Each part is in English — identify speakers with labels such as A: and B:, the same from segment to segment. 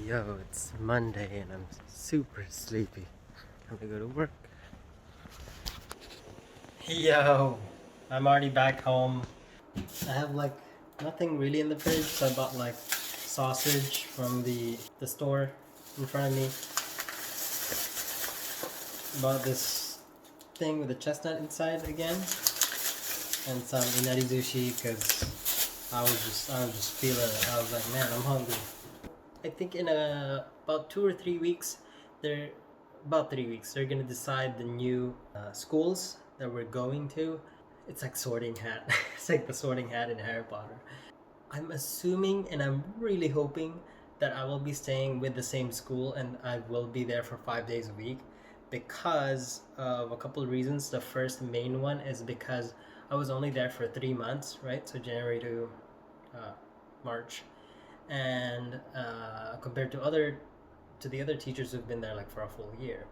A: Yo, it's Monday and I'm super sleepy. Time to go to work. Yo, I'm already back home. I have like nothing really in the fridge, so I bought like sausage from the store in front of me. Bought this thing with a chestnut inside again, and some inari sushi because I was just feeling it. I was like, man, I'm hungry. I think in about 2 or 3 weeks, they're gonna decide the new schools that we're going to. It's like Sorting Hat. It's like the Sorting Hat in Harry Potter. I'm assuming and I'm really hoping that I will be staying with the same school and I will be there for 5 days a week because of a couple of reasons. The first main one is because I was only there for 3 months, right? So January to March, and compared to the other teachers who've been there like for a full year.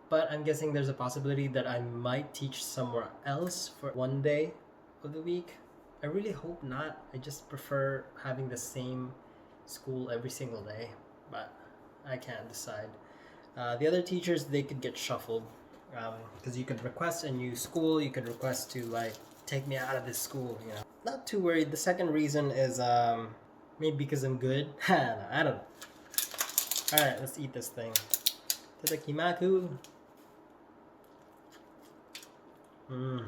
A: But I'm guessing there's a possibility that I might teach somewhere else for 1 day of the week. I really hope not. I just prefer having the same school every single day, but I can't decide. The other teachers, they could get shuffled because you could request a new school. You could request to like take me out of this school. Not too worried. The second reason is maybe because I'm good. I don't know. Alright, let's eat this thing. Tadakimaku. Ooh,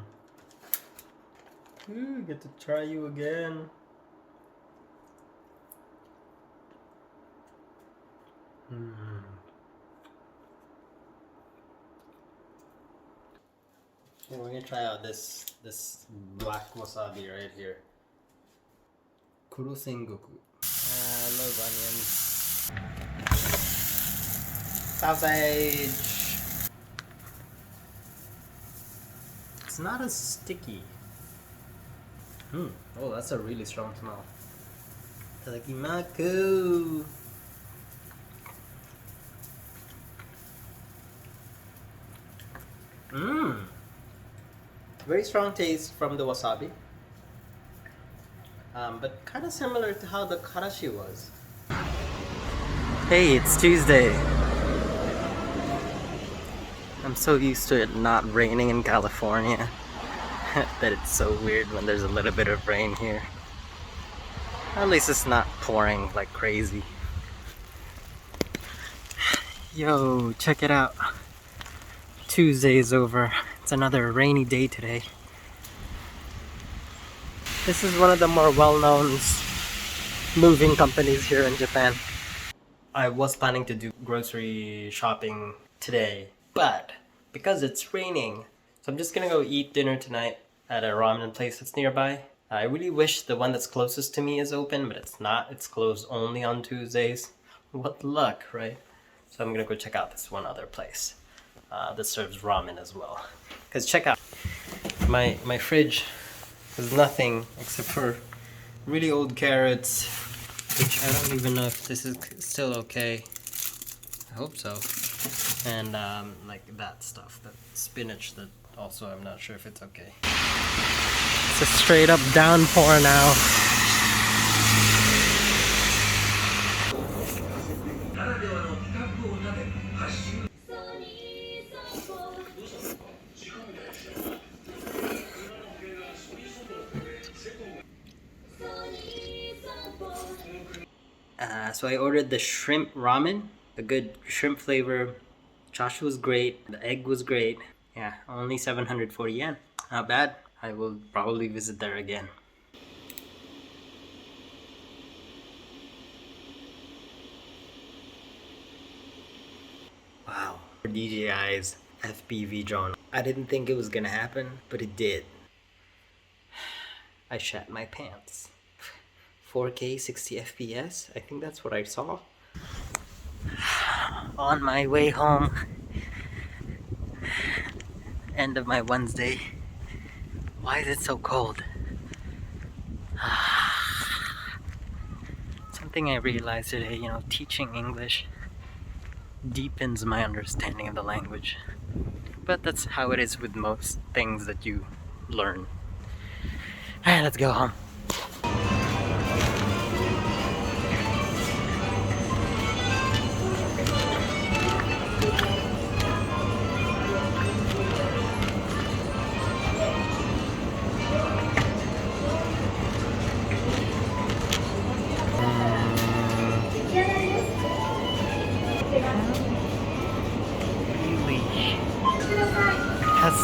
A: get to try you again. Okay, we're gonna try out this black wasabi right here. Kuro sengoku. I love onions. Sausage. It's not as sticky. Oh, that's a really strong smell. Tadakimaku. Very strong taste from the wasabi. But kind of similar to how the karashi was. Hey, it's Tuesday. I'm so used to it not raining in California that it's so weird when there's a little bit of rain here. At least it's not pouring like crazy. Yo, check it out. Tuesday's over. It's another rainy day today. This is one of the more well-known moving companies here in Japan. I was planning to do grocery shopping today, but because it's raining, so I'm just gonna go eat dinner tonight at a ramen place that's nearby. I really wish the one that's closest to me is open, but it's not. It's closed only on Tuesdays. What luck, right? So I'm gonna go check out this one other place that serves ramen as well. Cause check out my fridge. There's nothing except for really old carrots, which I don't even know if this is still okay. I hope so. And like that stuff, that spinach that also I'm not sure if it's okay. It's a straight up downpour now. So I ordered the shrimp ramen, the good shrimp flavor. Josh was great, the egg was great. Yeah, only 740 yen. Not bad. I will probably visit there again. Wow. DJI's FPV drone. I didn't think it was gonna happen, but it did. I shat my pants. 4K 60 FPS, I think that's what I saw. On my way home. End of my Wednesday. Why is it so cold? Something I realized today, teaching English deepens my understanding of the language. But that's how it is with most things that you learn. Alright, let's go home.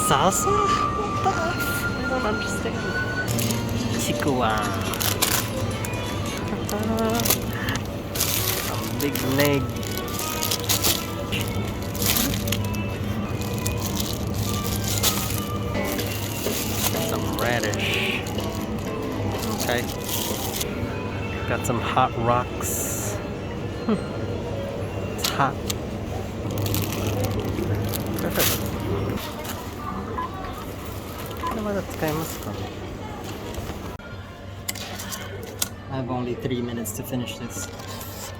A: salsa? What the F? I don't understand. Chikuan. Some big leg. Some radish. Okay. Got some hot rocks. It's hot. Perfect. I have only 3 minutes to finish this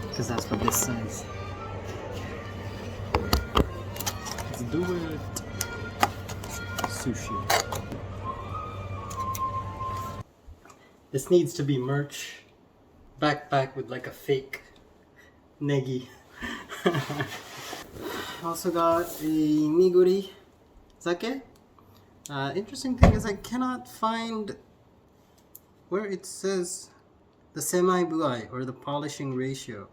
A: because that's what this says. Let's do it. Sushi. This needs to be merch. Backpack with like a fake negi. Also got a nigori sake. Interesting thing is I cannot find where it says the semi-buai or the polishing ratio.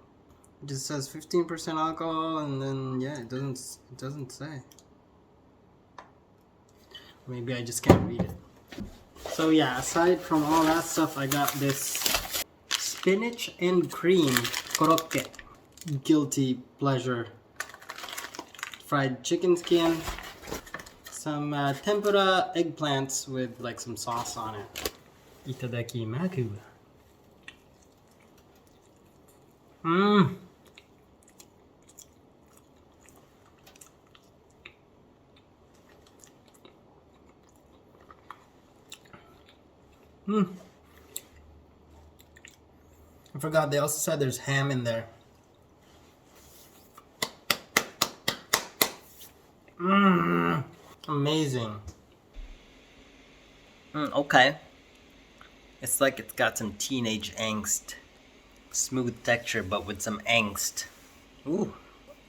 A: It just says 15% alcohol and then yeah, it doesn't say. Maybe I just can't read it. So yeah, aside from all that stuff, I got this spinach and cream korokke. Guilty pleasure. Fried chicken skin. Some tempura eggplants with like some sauce on it. Itadakimasu. Mmm. Mmm. I forgot they also said there's ham in there. Mmm. Amazing. Okay. It's like it's got some teenage angst. Smooth texture, but with some angst. Ooh,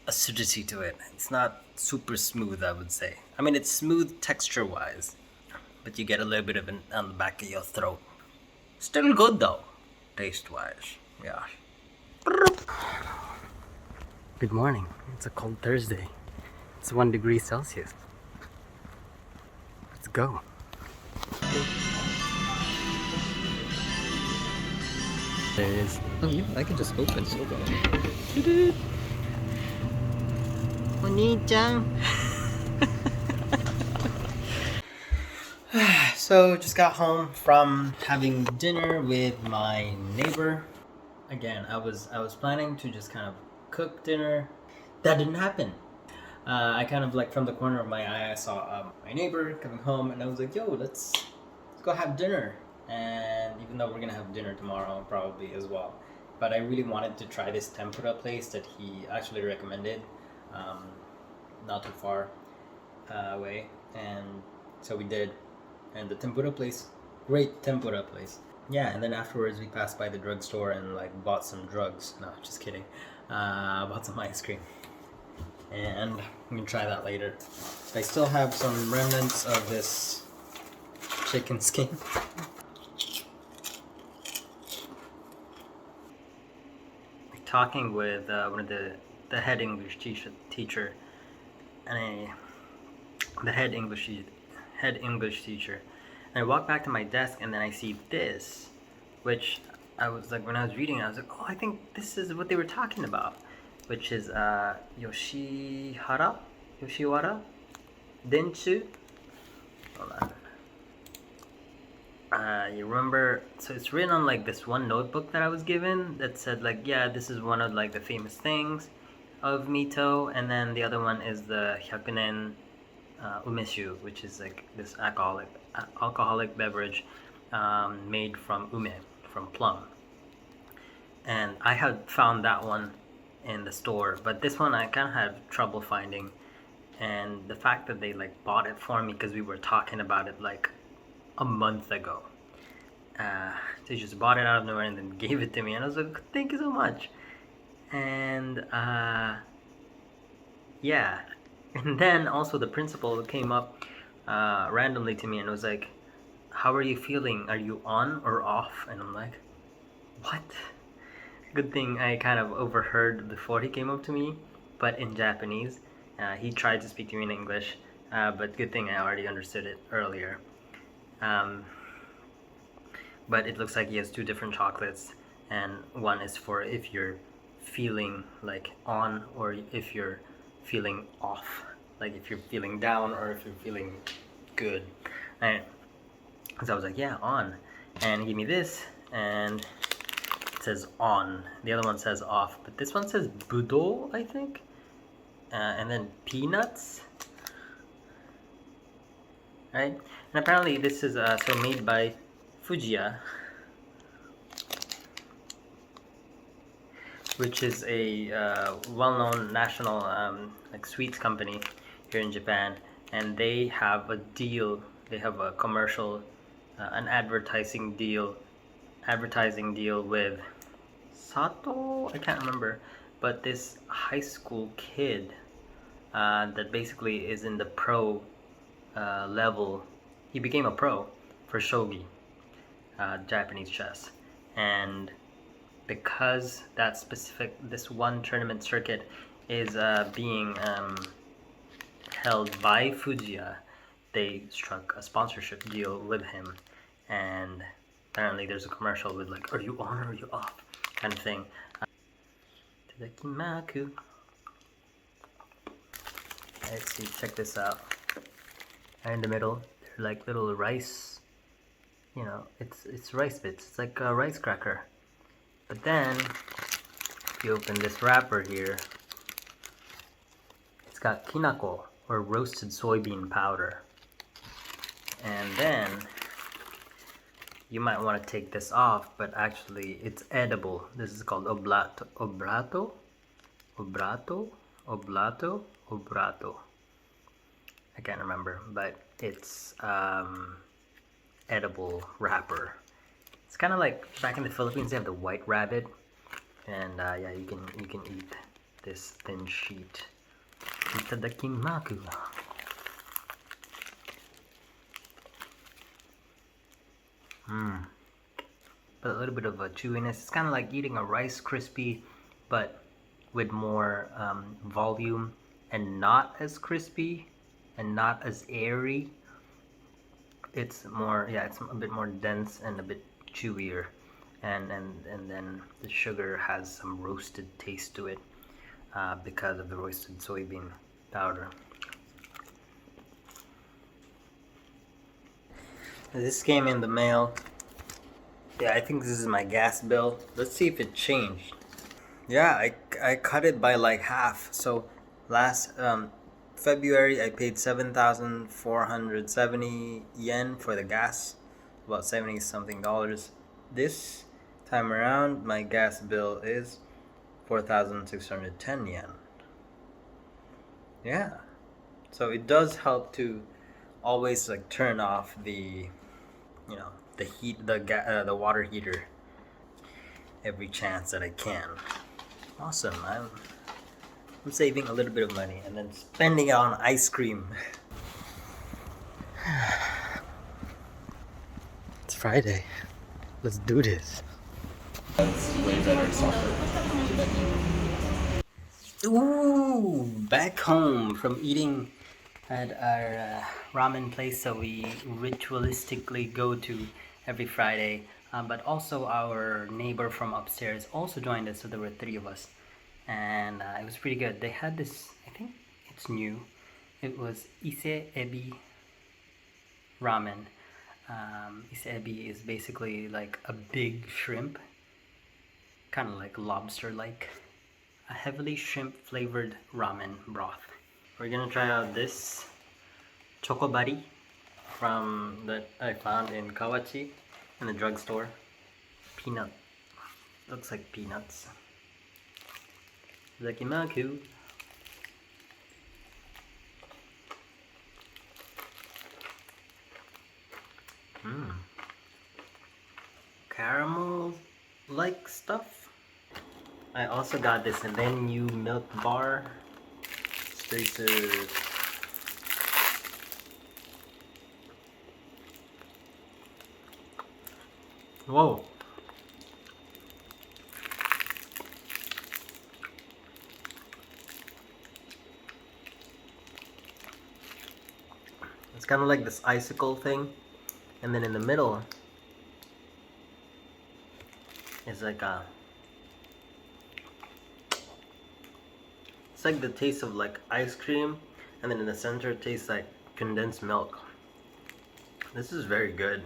A: acidity to it. It's not super smooth, I would say. I mean, it's smooth texture-wise, but you get a little bit of it on the back of your throat. Still good though, taste-wise. Yeah. Good morning. It's a cold Thursday. It's 1 degree Celsius. Let's go. There it is. Oh, yeah, I can just open it. Oni-chan. So, just got home from having dinner with my neighbor. Again, I was planning to just kind of cook dinner. That didn't happen. I kind of like from the corner of my eye, I saw my neighbor coming home, and I was like, "Yo, let's go have dinner." And even though we're gonna have dinner tomorrow, probably as well, but I really wanted to try this tempura place that he actually recommended, not too far away, and so we did. And the tempura place, great tempura place. Yeah, and then afterwards we passed by the drugstore and like bought some drugs. No, just kidding. Bought some ice cream. And I'm gonna try that later. I still have some remnants of this chicken skin. Talking with one of the head English teacher, and the head English teacher, and I walk back to my desk, and then I see this, which I was like, when I was reading, I was like, oh, I think this is what they were talking about, which is Yoshiwara Dentsu. Hold on. You remember, so it's written on like this one notebook that I was given that said like, yeah, this is one of like the famous things of Mito, and then the other one is the Hyakunen umeshu, which is like this alcoholic beverage made from ume, from plum. And I had found that one in the store, but this one I kind of had trouble finding, and the fact that they like bought it for me because we were talking about it like a month ago. They just bought it out of nowhere and then gave it to me, and I was like, thank you so much. And yeah, and then also the principal came up randomly to me and was like, how are you feeling? Are you on or off? And I'm like, what? Good thing I kind of overheard before he came up to me, but in Japanese. He tried to speak to me in English, but good thing I already understood it earlier. But it looks like he has two different chocolates, and one is for if you're feeling like on, or if you're feeling off, like if you're feeling down or if you're feeling good. And so I was like, yeah, on. And he gave me this, and it says on. The other one says off, but this one says budo, I think. And then peanuts, right? And apparently this is so made by Fujiya, which is a well-known national like sweets company here in Japan, and they have a deal. They have a commercial, an advertising deal with Sato. I can't remember, but this high school kid that basically is in the pro level. He became a pro for shogi, Japanese chess, and because this one tournament circuit is being held by Fujiya, they struck a sponsorship deal with him, and apparently there's a commercial with like, "Are you on or are you off?" kind of thing. Tadakimaku. Let's see, check this out. Right in the middle, they're like little rice. You know, it's rice bits. It's like a rice cracker. But then, if you open this wrapper here, it's got kinako, or roasted soybean powder. And then, you might want to take this off, but actually it's edible. This is called oblato. I can't remember, but it's edible wrapper. It's kind of like back in the Philippines they have the white rabbit, and yeah, you can eat this thin sheet. Itadakimasu. But a little bit of a chewiness. It's kind of like eating a Rice Krispie, but with more volume, and not as crispy and not as airy. It's more, yeah, it's a bit more dense and a bit chewier, and then the sugar has some roasted taste to it because of the roasted soybean powder. This came in the mail. Yeah, I think this is my gas bill. Let's see if it changed. Yeah, I cut it by like half. So last February I paid 7,470 yen for the gas, about 70 something dollars. This time around my gas bill is 4,610 yen. Yeah, so it does help to always like turn off the, you know, the heat, the water heater every chance that I can. Awesome. I'm saving a little bit of money and then spending it on ice cream. It's Friday. Let's do this.
B: That's way better soccer.
A: Ooh, back home from eating at our ramen place that we ritualistically go to every Friday. But also our neighbor from upstairs also joined us, so there were 3 of us. And it was pretty good. They had this, I think it's new. It was ise ebi ramen. Ise ebi is basically like a big shrimp, kind of like lobster-like. A heavily shrimp flavored ramen broth. We're gonna try out this chocobari that I found in Kawachi in the drugstore. Peanut. Looks like peanuts. Itadakimasu. Caramel like stuff. I also got this Venue milk bar. This is whoa. It's kind of like this icicle thing, and then in the middle is like it's like the taste of like ice cream, and then in the center it tastes like condensed milk. This is very good.